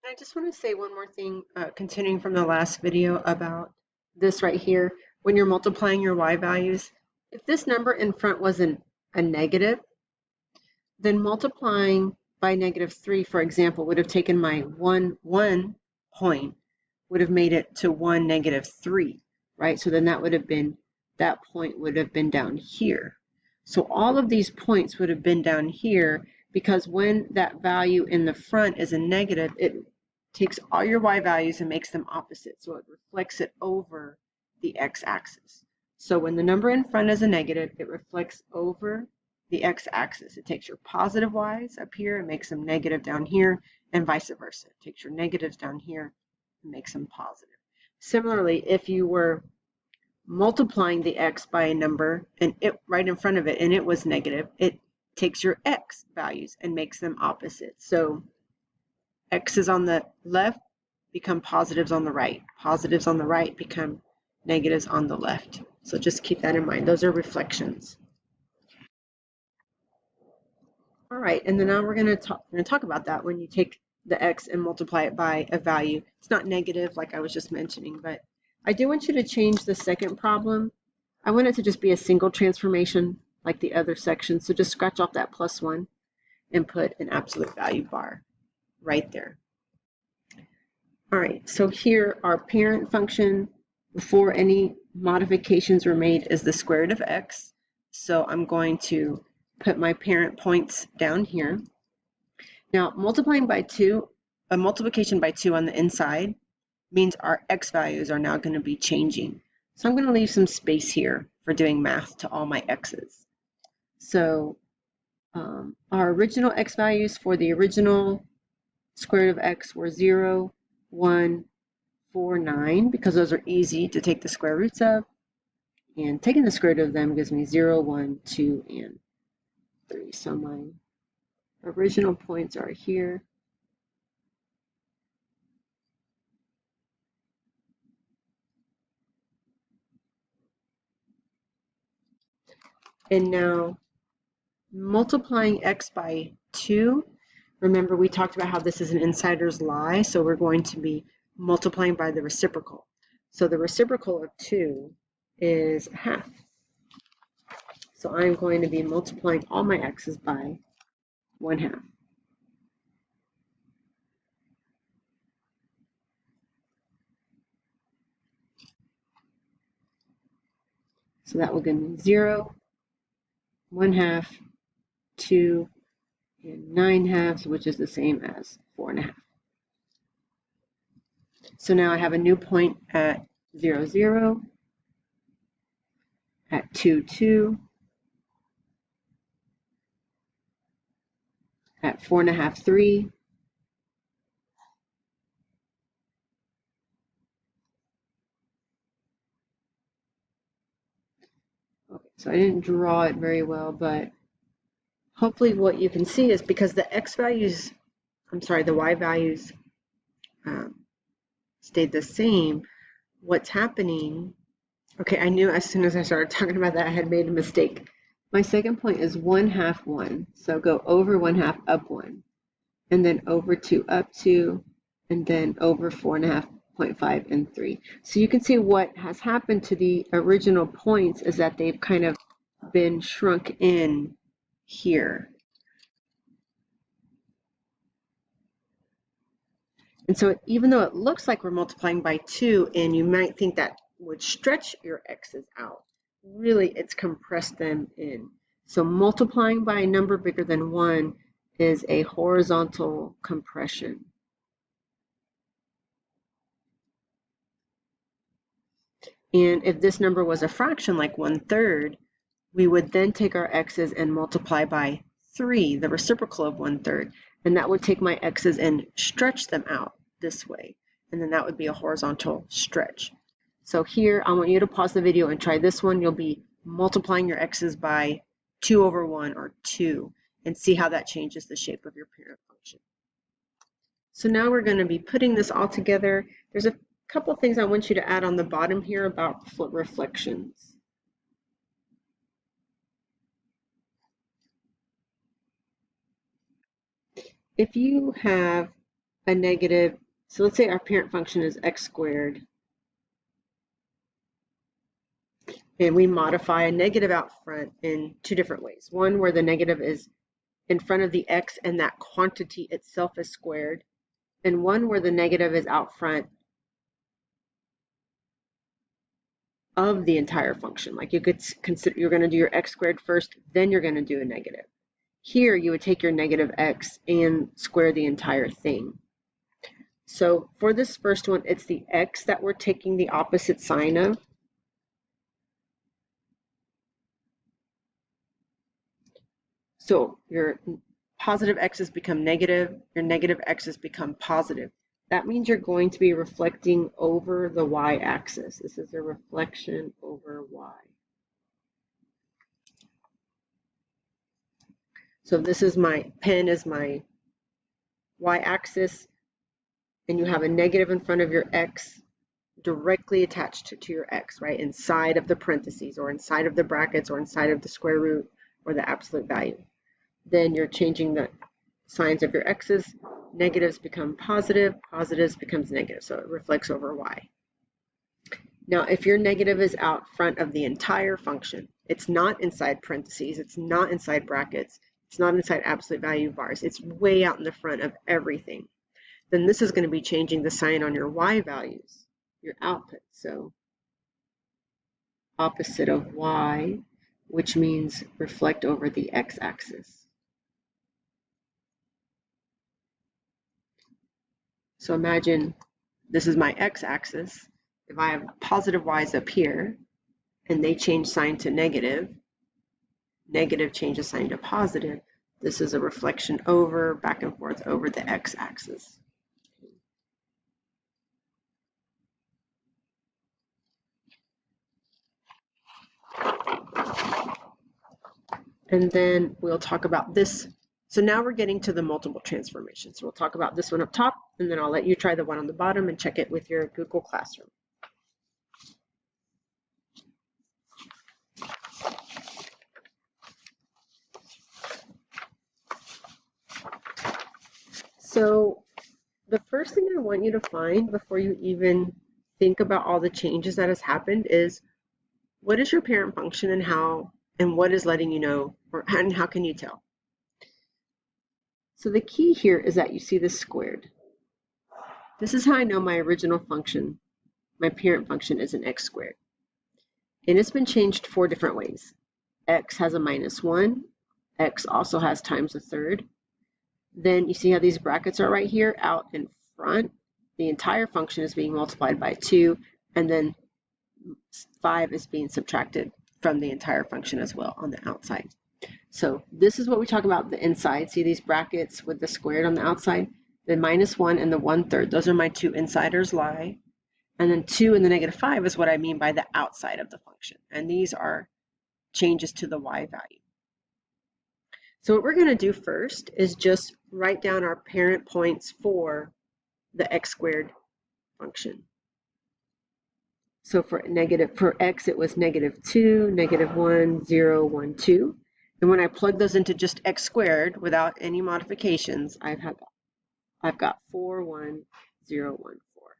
I just want to say one more thing, continuing from the last video about this right here. When you're multiplying your y values, if this number in front wasn't a negative, then multiplying by -3, for example, would have taken my 1 point, would have made it to 1 -3, right? So then that point would have been down here. So all of these points would have been down here because when that value in the front is a negative, it takes all your y values and makes them opposite. So it reflects it over the x-axis. So when the number in front is a negative, it reflects over the x-axis. It takes your positive y's up here and makes them negative down here, and vice versa. It takes your negatives down here and makes them positive. Similarly, if you were multiplying the x by a number and it right in front of it and it was negative, it takes your x values and makes them opposite. So x's on the left become positives on the right. Positives on the right become negatives on the left. So just keep that in mind. Those are reflections. All right, and then now we're going to talk about that when you take the x and multiply it by a value. It's not negative like I was just mentioning, but I do want you to change the second problem. I want it to just be a single transformation like the other section. So just scratch off that +1 and put an absolute value bar right there. All right, so here our parent function before any modifications were made is the square root of x. So I'm going to put my parent points down here. Now multiplying by 2, a multiplication by 2 on the inside means our x values are now going to be changing. So I'm going to leave some space here for doing math to all my x's. So our original x values for the original square root of x were 0, 1, 4, 9, because those are easy to take the square roots of. And taking the square root of them gives me 0, 1, 2, and 3. So my original points are here. And now multiplying x by 2, remember we talked about how this is an insider's lie, so we're going to be multiplying by the reciprocal. So the reciprocal of 2 is half. So I'm going to be multiplying all my x's by 1/2. So that will give me 0, 1/2, 2, and 9/2, which is the same as 4.5. So now I have a new point at 0, 0, at 2, 2, at 4.5, 3, okay, so I didn't draw it very well, but hopefully what you can see is because the x values, the y values stayed the same, what's happening, okay, I knew as soon as I started talking about that I had made a mistake. My second point is 1/2, 1, so go over 1/2, up 1, and then over 2, up 2, and then over 4.5, 0.5, and 3. So you can see what has happened to the original points is that they've kind of been shrunk in here. And so even though it looks like we're multiplying by 2, and you might think that would stretch your x's out, really it's compressed them in. So multiplying by a number bigger than 1 is a horizontal compression. And if this number was a fraction like 1/3, we would then take our x's and multiply by 3, the reciprocal of 1/3, and that would take my x's and stretch them out this way, and then that would be a horizontal stretch. So here I want you to pause the video and try this one. You'll be multiplying your x's by 2/1 or 2 and see how that changes the shape of your parent function. So now we're going to be putting this all together. There's a couple of things I want you to add on the bottom here about reflections. If you have a negative, so let's say our parent function is x squared, and we modify a negative out front in two different ways. One where the negative is in front of the x and that quantity itself is squared, and one where the negative is out front of the entire function. Like you could consider you're going to do your x squared first, then you're going to do a negative. Here you would take your negative x and square the entire thing. So for this first one, it's the x that we're taking the opposite sign of. So your positive x's become negative, your negative x's become positive. That means you're going to be reflecting over the y-axis. This is a reflection over y. So this is my pen is my y-axis, and you have a negative in front of your x directly attached to your x, right? Inside of the parentheses or inside of the brackets or inside of the square root or the absolute value. Then you're changing the signs of your x's. Negatives become positive, positives becomes negative, so it reflects over y. Now, if your negative is out front of the entire function, it's not inside parentheses, it's not inside brackets, it's not inside absolute value bars, it's way out in the front of everything, then this is going to be changing the sign on your y values, your output. So opposite of y, which means reflect over the x-axis. So imagine this is my x-axis. If I have positive y's up here and they change sign to negative, negative changes sign to positive, this is a reflection over, back and forth over the x-axis. And then we'll talk about this. So now we're getting to the multiple transformation. So we'll talk about this one up top, and then I'll let you try the one on the bottom and check it with your Google Classroom. So the first thing I want you to find before you even think about all the changes that has happened is, what is your parent function and what is letting you know, and how can you tell? So the key here is that you see this squared. This is how I know my original function, my parent function, is an x squared. And it's been changed 4 different ways. X has a -1. X also has times a third. Then you see how these brackets are right here out in front. The entire function is being multiplied by 2, and then 5 is being subtracted from the entire function as well on the outside. So this is what we talk about the inside. See these brackets with the squared on the outside? The -1 and the 1/3, those are my 2 insiders lie. And then 2 and the -5 is what I mean by the outside of the function. And these are changes to the y value. So what we're going to do first is just write down our parent points for the x squared function. So for x, it was -2, -1, 0, 1, 2. And when I plug those into just x squared without any modifications, I've got 4, 1, 0, 1, 4.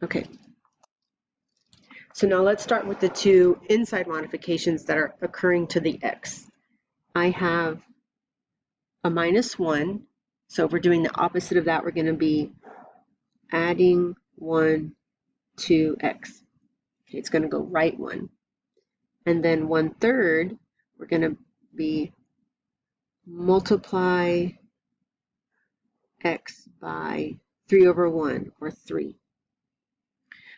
Okay. So now let's start with the 2 inside modifications that are occurring to the x. I have a -1. So if we're doing the opposite of that, we're going to be adding 1 to x. Okay, it's going to go right 1. And then 1/3, we're going to be multiply x by 3/1, or 3.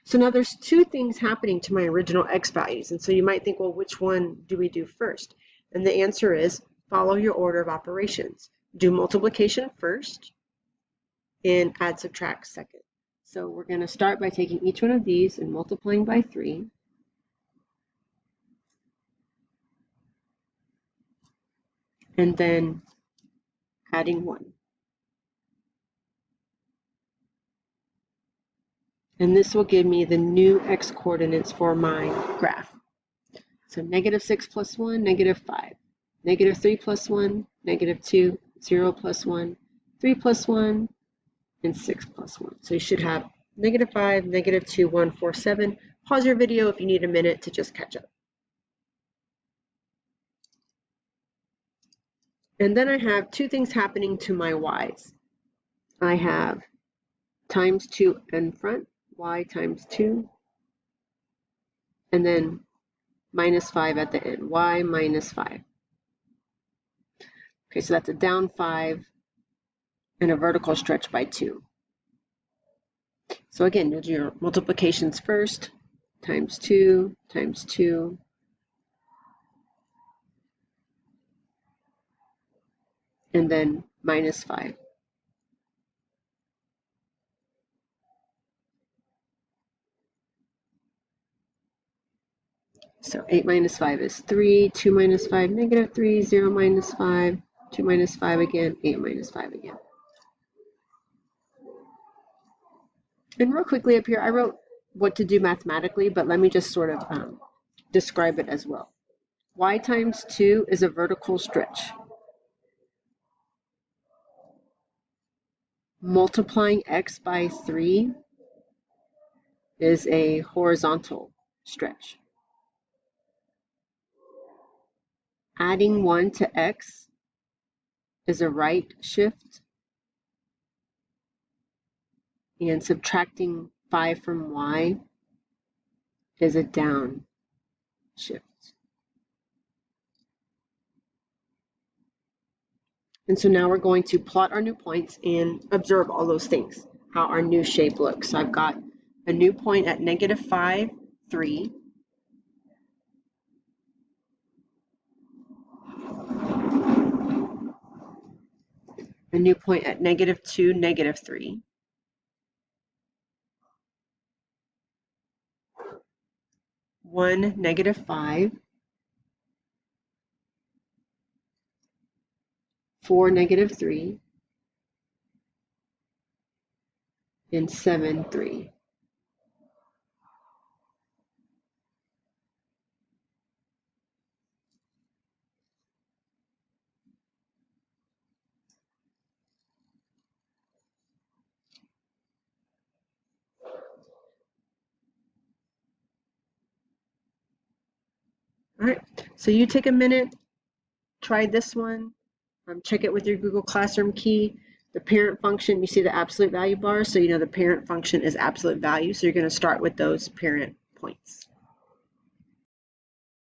So now there's 2 things happening to my original x values. And so you might think, well, which one do we do first? And the answer is follow your order of operations. Do multiplication first and add subtract second. So we're going to start by taking each one of these and multiplying by 3. And then adding 1. And this will give me the new x coordinates for my graph. So -6 plus 1, -5. -3 plus 1, -2, 0 plus 1, 3 plus 1, and 6 plus 1. So you should have -5, -2, 1, 4, 7. Pause your video if you need a minute to just catch up. And then I have two things happening to my y's. I have times 2 in front, y times 2, and then -5 at the end, y minus 5. Okay, so that's a down 5 and a vertical stretch by 2. So again, you'll do your multiplications first, times 2, times 2, and then -5. So 8 minus 5 is 3, 2 minus 5, -3, 0 minus 5, 2 minus 5 again, 8 minus 5 again. And real quickly up here, I wrote what to do mathematically, but let me just sort of describe it as well. Y times 2 is a vertical stretch. Multiplying x by 3 is a horizontal stretch. Adding 1 to x is a right shift. And subtracting 5 from y is a down shift. And so now we're going to plot our new points and observe all those things, how our new shape looks. So I've got a new point at -5, 3. A new point at -2, -3. One, -5. 4, -3. And 7, 3. All right, so you take a minute, try this one, check it with your Google Classroom key. The parent function, you see the absolute value bar, so you know the parent function is absolute value, so you're going to start with those parent points.